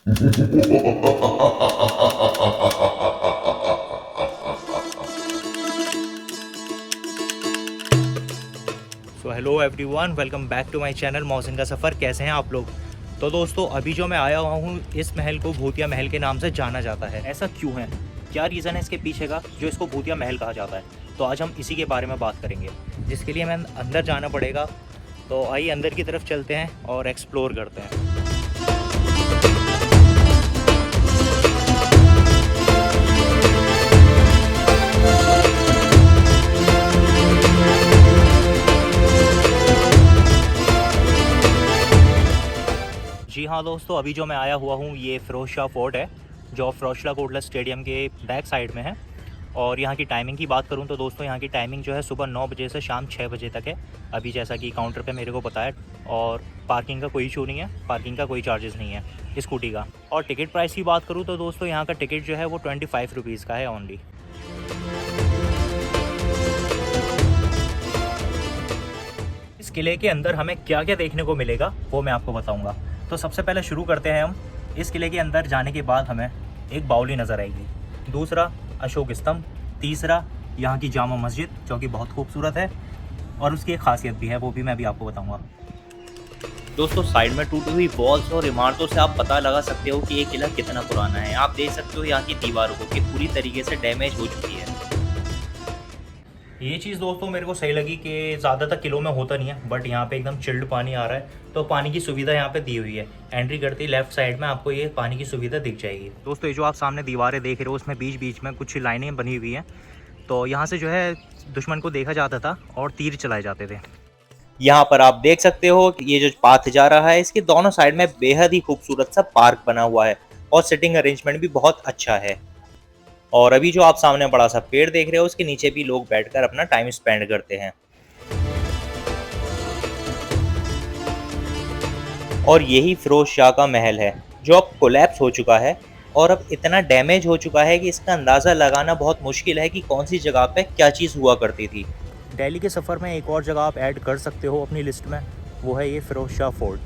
So hello everyone, welcome back to my channel Mohsin का सफ़र। कैसे हैं आप लोग? तो दोस्तों, अभी जो मैं आया हुआ हूँ, इस महल को भूतिया महल के नाम से जाना जाता है। ऐसा क्यों है? क्या रीज़न है इसके पीछे का जो इसको भूतिया महल कहा जाता है? तो आज हम इसी के बारे में बात करेंगे, जिसके लिए हमें अंदर जाना पड़ेगा। तो आइए अंदर की तरफ चलते हैं और एक्सप्लोर करते हैं। जी हाँ दोस्तों, अभी जो मैं आया हुआ हूँ ये फ़िरोज़ शाह फोर्ट है, जो फ़िरोज़शाह कोटला स्टेडियम के बैक साइड में है। और यहाँ की टाइमिंग की बात करूँ तो दोस्तों, यहाँ की टाइमिंग जो है सुबह 9 बजे से शाम 6 बजे तक है, अभी जैसा कि काउंटर पे मेरे को बताया। और पार्किंग का कोई इशू नहीं है, पार्किंग का कोई चार्जेस नहीं है स्कूटी का। और टिकट प्राइस की बात करूँ तो दोस्तों, यहाँ का टिकट जो है वो 25 रुपीज़ का है ओनली। इस किले के अंदर हमें क्या क्या देखने को मिलेगा वो मैं आपको बताऊंगा। तो सबसे पहले शुरू करते हैं हम। इस किले के अंदर जाने के बाद हमें एक बावली नज़र आएगी, दूसरा अशोक स्तंभ, तीसरा यहाँ की जामा मस्जिद जो कि बहुत खूबसूरत है और उसकी एक खासियत भी है, वो भी मैं अभी आपको बताऊंगा। दोस्तों, साइड में टूटी हुई वॉल्स और इमारतों से आप पता लगा सकते हो कि ये किला कितना पुराना है। आप देख सकते हो यहाँ की दीवारों को कि पूरी तरीके से डैमेज हो चुकी है। ये चीज़ दोस्तों मेरे को सही लगी कि ज़्यादातर किलों में होता नहीं है, बट यहाँ पे एकदम चिल्ड पानी आ रहा है। तो पानी की सुविधा यहाँ पे दी हुई है। एंट्री करते ही लेफ्ट साइड में आपको ये पानी की सुविधा दिख जाएगी। दोस्तों, ये जो आप सामने दीवारें देख रहे हो, उसमें बीच बीच में कुछ लाइनें बनी हुई हैं। तो यहाँ से जो है दुश्मन को देखा जाता था और तीर चलाए जाते थे। यहाँ पर आप देख सकते हो कि ये जो पाथ जा रहा है, इसके दोनों साइड में बेहद ही खूबसूरत सा पार्क बना हुआ है और सिटिंग अरेंजमेंट भी बहुत अच्छा है। और अभी जो आप सामने बड़ा सा पेड़ देख रहे हो, उसके नीचे भी लोग बैठकर अपना टाइम स्पेंड करते हैं। और यही फ़िरोज़ शाह का महल है जो अब कोलैप्स हो चुका है और अब इतना डैमेज हो चुका है कि इसका अंदाज़ा लगाना बहुत मुश्किल है कि कौन सी जगह पे क्या चीज़ हुआ करती थी। दिल्ली के सफ़र में एक और जगह आप ऐड कर सकते हो अपनी लिस्ट में, वो है ये फ़िरोज़ शाह फोर्ट।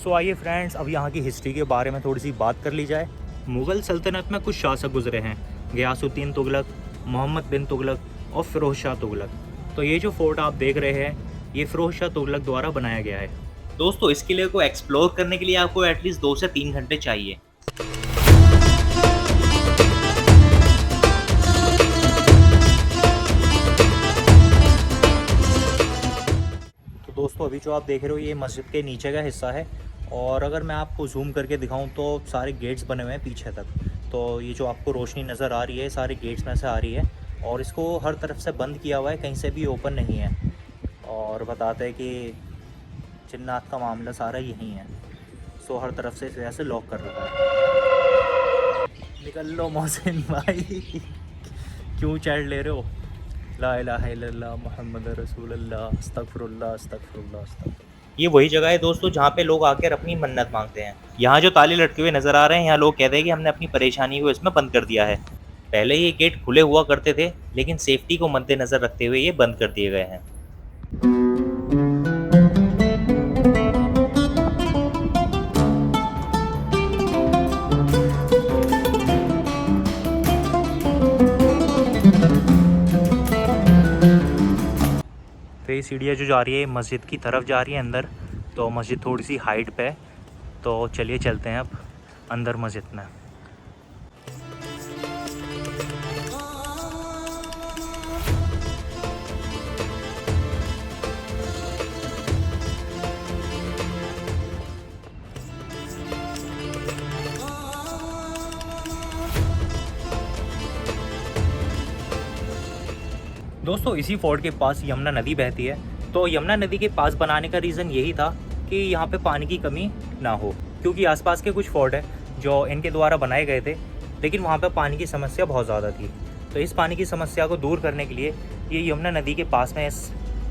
सो आइए फ्रेंड्स, अब यहाँ की हिस्ट्री के बारे में थोड़ी सी बात कर ली जाए। मुग़ल सल्तनत में कुछ शासक गुजरे हैं, गियासुद्दीन तुगलक, मोहम्मद बिन तुगलक और फ़िरोज़ शाह तुगलक। तो ये जो फोर्ट आप देख रहे हैं, ये फ़िरोज़ शाह तुगलक द्वारा बनाया गया है। दोस्तों, इस किले को एक्सप्लोर करने के लिए आपको एटलीस्ट 2 से 3 घंटे चाहिए। तो दोस्तों, अभी जो आप देख रहे हो ये मस्जिद के नीचे का हिस्सा है। और अगर मैं आपको जूम करके दिखाऊं तो सारे गेट्स बने हुए हैं पीछे तक। तो ये जो आपको रोशनी नज़र आ रही है, सारे गेट्स में से आ रही है और इसको हर तरफ से बंद किया हुआ है, कहीं से भी ओपन नहीं है। और बताते हैं कि जिन्नात का मामला सारा यहीं है। सो हर तरफ से ऐसे लॉक कर रखा है। निकल लो मोहसिन भाई, क्यों चढ़ ले रहे हो? ला इलाहा इल्लल्लाह मुहम्मद रसूलुल्लाह, अस्तगफिरुल्लाह अस्तगफिरुल्लाह अस्तगफिरुल्लाह। ये वही जगह है दोस्तों जहाँ पे लोग आकर अपनी मन्नत मांगते हैं। यहाँ जो ताले लटके हुए नज़र आ रहे हैं, यहाँ लोग कहते हैं कि हमने अपनी परेशानी को इसमें बंद कर दिया है। पहले ये गेट खुले हुआ करते थे, लेकिन सेफ्टी को मद्देनज़र रखते हुए ये बंद कर दिए गए हैं। तो ये सीढ़ियाँ जो जा रही है मस्जिद की तरफ जा रही है अंदर। तो मस्जिद थोड़ी सी हाइट पे है। तो चलिए चलते हैं अब अंदर मस्जिद में। दोस्तों, इसी फोर्ट के पास यमुना नदी बहती है। तो यमुना नदी के पास बनाने का रीज़न यही था कि यहाँ पे पानी की कमी ना हो, क्योंकि आसपास के कुछ फोर्ट है जो इनके द्वारा बनाए गए थे, लेकिन वहाँ पे पानी की समस्या बहुत ज़्यादा थी। तो इस पानी की समस्या को दूर करने के लिए ये यमुना नदी के पास में इस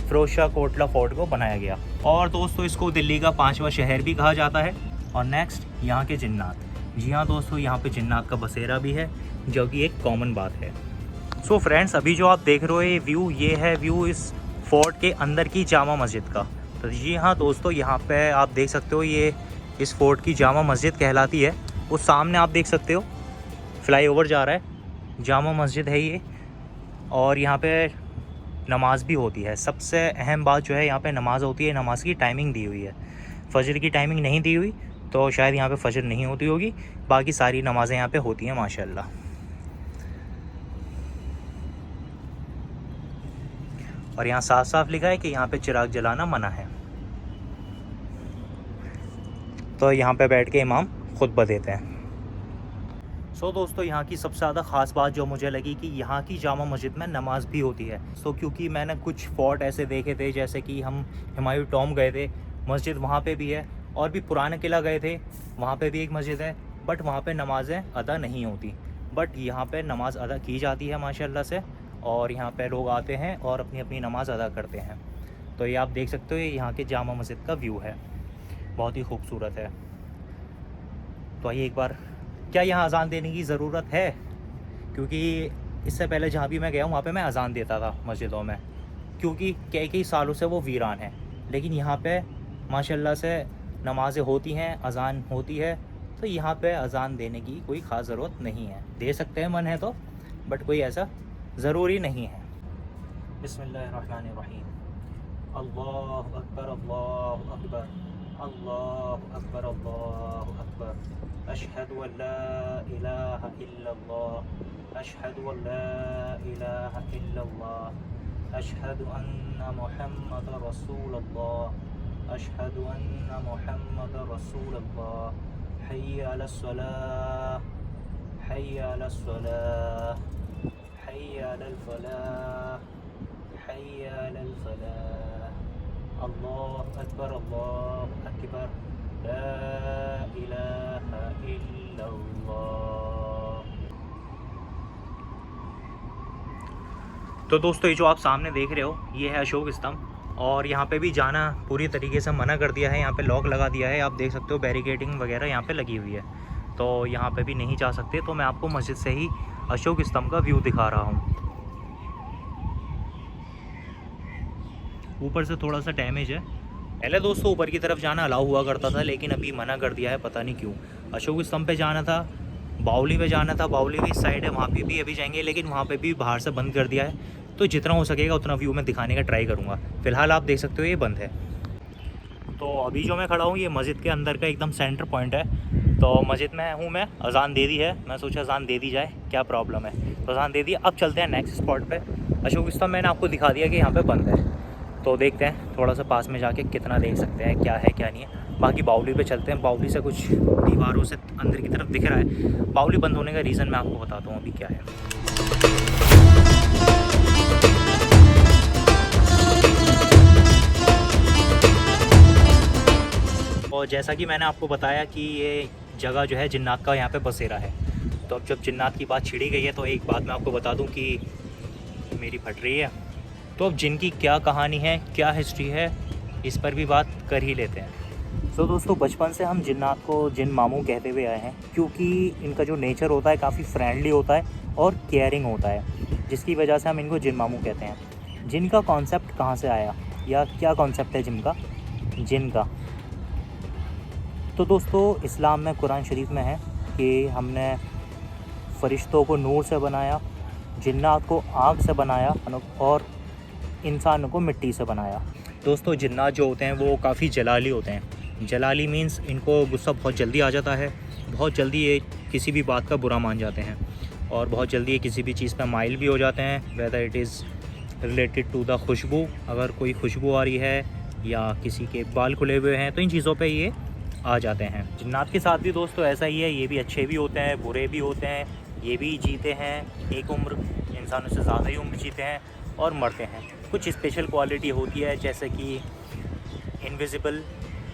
फ़िरोज़ शाह कोटला फोर्ट को बनाया गया। और दोस्तों, इसको दिल्ली का 5वां शहर भी कहा जाता है। और नेक्स्ट, यहाँ के जिन्नात। जी हाँ दोस्तों, यहाँ पे जिन्नात का बसेरा भी है, जो कि एक कॉमन बात है। सो फ्रेंड्स, अभी जो आप देख रहे हो ये व्यू, ये है व्यू इस फोर्ट के अंदर की जामा मस्जिद का। तो जी हाँ दोस्तों, यहाँ पे आप देख सकते हो ये इस फोर्ट की जामा मस्जिद कहलाती है। वो सामने आप देख सकते हो फ्लाईओवर जा रहा है, जामा मस्जिद है ये। और यहाँ पे नमाज भी होती है। सबसे अहम बात जो है यहाँ पे नमाज़ होती है। नमाज की टाइमिंग दी हुई है, फ़जर की टाइमिंग नहीं दी हुई तो शायद यहाँ पे फ़जर नहीं होती होगी, बाकी सारी नमाज़ें यहाँ पे होती हैं माशाल्लाह। और यहाँ साफ साफ लिखा है कि यहाँ पे चिराग जलाना मना है। तो यहाँ पे बैठ के इमाम खुतबा देते हैं। सो दोस्तों, यहाँ की सबसे ज़्यादा ख़ास बात जो मुझे लगी कि यहाँ की जामा मस्जिद में नमाज़ भी होती है। क्योंकि मैंने कुछ फोर्ट ऐसे देखे थे, जैसे कि हम हुमायूं टॉम गए थे, मस्जिद वहाँ पे भी है, और भी पुराना किला गए थे, वहाँ पे भी एक मस्जिद है, बट वहाँ पे नमाज़ें अदा नहीं होती। बट यहाँ पे नमाज़ अदा की जाती है माशाल्लाह से, और यहाँ पे लोग आते हैं और अपनी अपनी नमाज़ अदा करते हैं। तो ये आप देख सकते हो, ये यहाँ के जामा मस्जिद का व्यू है, बहुत ही खूबसूरत है। तो आइए एक बार, क्या यहाँ अज़ान देने की ज़रूरत है? क्योंकि इससे पहले जहाँ भी मैं गया हूँ वहाँ पे मैं अज़ान देता था मस्जिदों में, क्योंकि कई सालों से वो वीरान है। लेकिन यहाँ पे माशाल्लाह से नमाज़ें होती हैं, अज़ान होती है, तो यहाँ पे अज़ान देने की कोई ख़ास ज़रूरत नहीं है। दे सकते हैं मन है तो, बट कोई ऐसा ज़रूरी नहीं है। बिस्मिल्लाहिर्रहमानिर्रहीम। अल्लाहु अकबर, अल्लाहु अकबर, अल्लाहु अकबर, अल्लाहु अकबर। अशहदु अल्ला इलाहा इल्लल्लाह, अशहदु अल्ला इलाहा इल्लल्लाह, अशहदु अन्ना मुहम्मद रसूलुल्लाह, अशहदु अन्ना मुहम्मद रसूलुल्लाह। हय्या अलस्सलाह, हय्या अलस्सलाह, हय्या अलल फलाह, हय्या अलल फलाह। अल्लाहु अकबर, अल्लाहु अकबर, ला इलाहा इल्लल्लाह। तो दोस्तों, ये जो आप सामने देख रहे हो, ये है अशोक स्तंभ, और यहाँ पे भी जाना पूरी तरीके से मना कर दिया है। यहाँ पे लॉक लगा दिया है, आप देख सकते हो, बैरिकेडिंग वगैरह यहाँ पे लगी हुई है, तो यहाँ पे भी नहीं जा सकते। तो मैं आपको मस्जिद से ही अशोक स्तंभ का व्यू दिखा रहा हूँ। ऊपर से थोड़ा सा डैमेज है। पहले दोस्तों ऊपर की तरफ जाना अलाउ हुआ करता था, लेकिन अभी मना कर दिया है, पता नहीं क्यों। अशोक स्तंभ पे जाना था, बावली पे जाना था, बावली भी इस साइड है, वहाँ पे भी अभी जाएंगे, लेकिन वहाँ पे भी बाहर से बंद कर दिया है। तो जितना हो सकेगा उतना व्यू मैं दिखाने का ट्राई करूँगा। फ़िलहाल आप देख सकते हो ये बंद है। तो अभी जो मैं खड़ा हूँ ये मस्जिद के अंदर का एकदम सेंटर पॉइंट है। तो मस्जिद में हूँ मैं, अज़ान दे दी है, मैं सोचा अज़ान दे दी जाए, क्या प्रॉब्लम है। तो अज़ान दे दी। अब चलते हैं नेक्स्ट स्पॉट पे। अशोक स्तंभ मैंने आपको दिखा दिया कि यहाँ पे बंद है, तो देखते हैं थोड़ा सा पास में जाके कितना देख सकते हैं, क्या है क्या नहीं है। बाकी बावली पे चलते हैं। बावली से कुछ दीवारों से अंदर की तरफ दिख रहा है। बावली बंद होने का रीज़न मैं आपको बताता हूँ अभी क्या है। और जैसा कि मैंने आपको बताया कि ये जगह जो है जिन्नात का यहाँ पे बसेरा है। तो अब जब जिन्नात की बात छिड़ी गई है, तो एक बात मैं आपको बता दूं कि मेरी फट रही है। तो अब जिनकी क्या कहानी है, क्या हिस्ट्री है, इस पर भी बात कर ही लेते हैं। तो दोस्तों, बचपन से हम जिन्नात को जिन मामू कहते हुए आए हैं, क्योंकि इनका जो नेचर होता है काफ़ी फ्रेंडली होता है और केयरिंग होता है, जिसकी वजह से हम इनको जिन मामू कहते हैं। जिन का कॉन्सेप्ट कहाँ से आया, या क्या कॉन्सेप्ट है जिन का? तो दोस्तों, इस्लाम में कुरान शरीफ में है कि हमने फ़रिश्तों को नूर से बनाया, जिन्नात को आग से बनाया, और इंसानों को मिट्टी से बनाया। दोस्तों, जिन्नात जो होते हैं वो काफ़ी जलाली होते हैं। जलाली मीन्स इनको गुस्सा बहुत जल्दी आ जाता है, बहुत जल्दी ये किसी भी बात का बुरा मान जाते हैं, और बहुत जल्दी ये किसी भी चीज़ पर माइल भी हो जाते हैं, whether it is related to the खुशबू। अगर कोई खुशबू आ रही है या किसी के बाल खुले हुए हैं, तो इन चीज़ों पे ये आ जाते हैं। जिन्नात के साथ भी दोस्तों ऐसा ही है, ये भी अच्छे भी होते हैं, बुरे भी होते हैं। ये भी जीते हैं एक उम्र, इंसानों से ज़्यादा ही उम्र जीते हैं, और मरते हैं। कुछ स्पेशल क्वालिटी होती है, जैसे कि इनविजिबल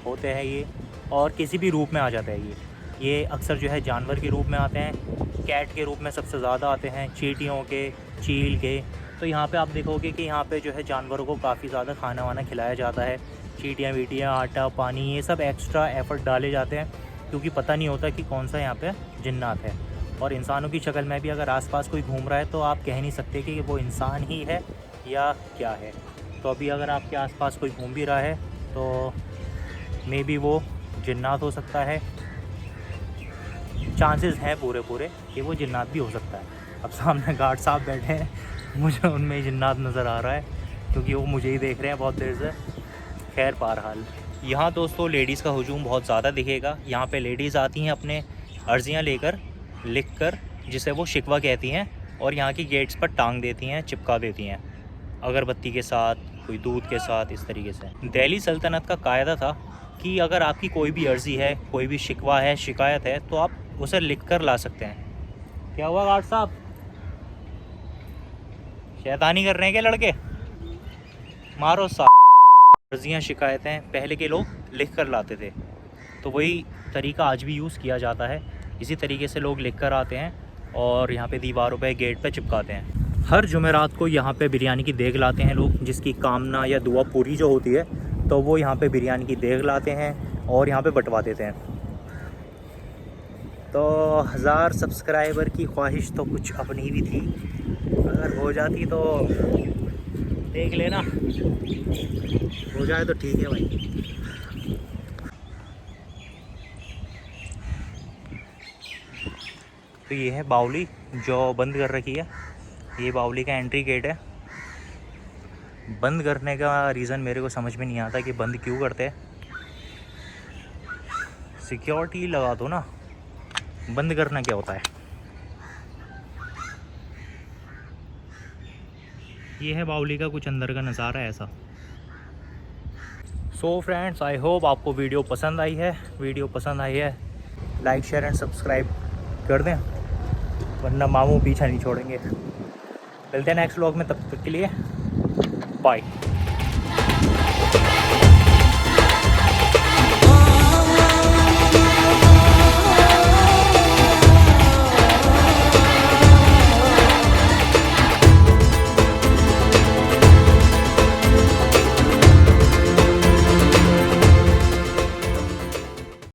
होते हैं ये, और किसी भी रूप में आ जाता है ये अक्सर जो है जानवर के रूप में आते हैं। कैट के रूप में सबसे ज़्यादा आते हैं, चींटियों के, चील के। तो यहाँ पे आप देखोगे कि यहाँ पे जो है जानवरों को काफ़ी ज़्यादा खाना वाना खिलाया जाता है। चींटियाँ वीटियाँ, आटा पानी, ये सब एक्स्ट्रा एफ़र्ट डाले जाते हैं, क्योंकि पता नहीं होता कि कौन सा यहाँ पे जिन्नात है। और इंसानों की शक्ल में भी अगर आसपास कोई घूम रहा है, तो आप कह नहीं सकते कि वो इंसान ही है या क्या है। तो अभी अगर आपके आसपास कोई घूम भी रहा है, तो मे बी वो जिन्नात हो सकता है, चांसेस हैं पूरे कि वो जिन्नात भी हो सकता है। अब सामने गार्ड साहब बैठे हैं, मुझे उनमें जिन्नात नज़र आ रहा है क्योंकि वो मुझे ही देख रहे हैं बहुत देर से। खैर बहरहाल, यहाँ दोस्तों लेडीज़ का हुजूम बहुत ज़्यादा दिखेगा। यहाँ पे लेडीज़ आती हैं अपने अर्जियाँ लेकर, लिख कर, जिसे वो शिकवा कहती हैं, और यहाँ की गेट्स पर टांग देती हैं, चिपका देती हैं अगरबत्ती के साथ, कोई दूध के साथ, इस तरीके से। दिल्ली सल्तनत का कायदा था कि अगर आपकी कोई भी अर्ज़ी है, कोई भी शिकवा है, शिकायत है, तो आप उसे लिख कर ला सकते हैं। क्या हुआ गार्ड साहब, शैतानी कर रहे हैं क्या लड़के? मारो साहब। अर्जियाँ, शिकायतें पहले के लोग लिख कर लाते थे, तो वही तरीका आज भी यूज़ किया जाता है। इसी तरीके से लोग लिख कर आते हैं और यहाँ पे दीवारों पे, गेट पे चिपकाते हैं। हर जुमेरात को यहाँ पे बिरयानी की देग लाते हैं लोग, जिसकी कामना या दुआ पूरी जो होती है, तो वो यहाँ पे बिरयानी की देग लाते हैं और यहाँ पे बंटवा देते हैं। तो 1000 सब्सक्राइबर की ख्वाहिश तो कुछ अपनी भी थी, अगर हो जाती तो देख लेना, हो जाए तो ठीक है भाई। तो ये है बावली जो बंद कर रखी है, ये बावली का एंट्री गेट है। बंद करने का रीज़न मेरे को समझ में नहीं आता कि बंद क्यों करते हैं। सिक्योरिटी लगा दो ना, बंद करना क्या होता है। ये है बावली का कुछ अंदर का नज़ारा ऐसा। सो फ्रेंड्स, आई होप आपको वीडियो पसंद आई है। वीडियो पसंद आई है लाइक, शेयर एंड सब्सक्राइब कर दें, वरना मामू पीछा नहीं छोड़ेंगे। मिलते हैं नेक्स्ट व्लॉग में, तब तक के लिए बाय।